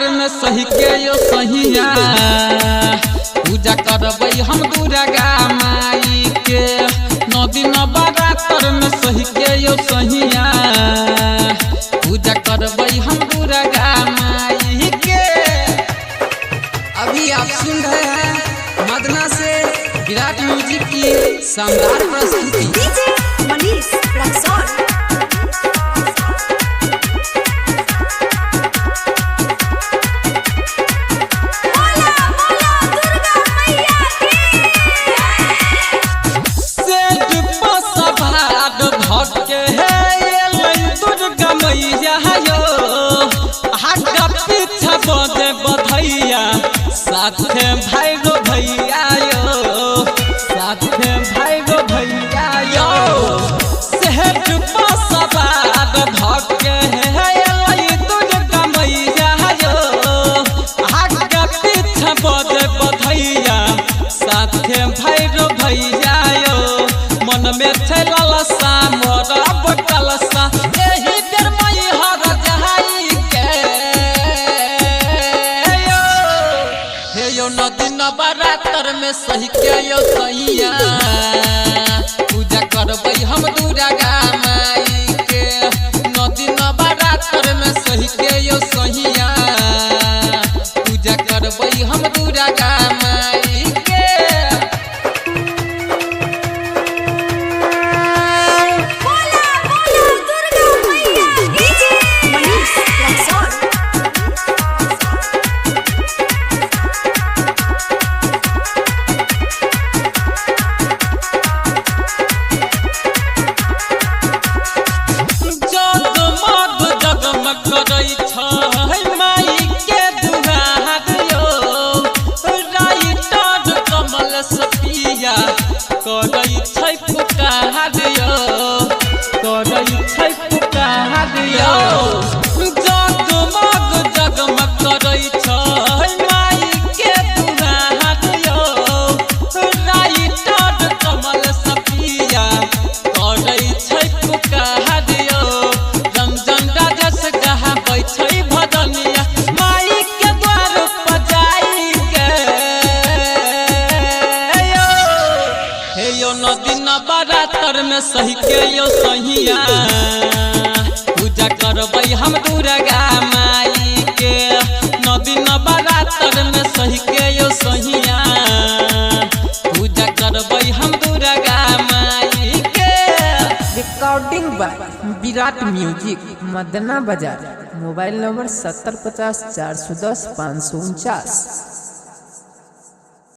में सही के यो सहिया पूजा करबै हम दुर्गा माई के। 9 दिन नवरात्र में सही के यो सहिया पूजा करबै हम दुर्गा माई के। अभी आप सुन रहे हैं मदना से विराट म्यूजिक की शानदार प्रस्तुति। डीजे मनीष रक्सौल। बधैया साथे भाई गो भैया यो, साथे भाई गो भैया यो। सेठ पसबाद धके है दुर्गा मैया यो, आगे पीछे बजे बधैया साथे भाई गो भैया यो। मन में छै लालसा मोर बटलसा एही बेर मई हर जहाई के। 9 दिन नवरात्र में सही के यो सैया पूजा करबै हम दुर्गा माई के। 9 दिन नवरात्र में सही के यो सैया पूजा करबै हम दुर्गा माई के। बोला बोला दुर्गा मैया। डीजे मनीष रक्सौल। करै छै माई के दुआर यो, राइटर कमल सपिया करै छै पुकार यो, करै छै पुकार यो। जगमग जगमग करै छै माई के दुआर यो, राइटर कमल सपिया करै छै पुकार यो। भदनिया माई के द्वार पर जाई के यो। 9 दिन नवरात्र में सही के यो सहिया पूजा करबै हम दुर्गा माई के। 9 दिन नवरात्र में सही के यो सहिया पूजा करबै हम दुर्गा माई के। Recording by Virat music Madna बाजार। Mobile number 7050 410 549।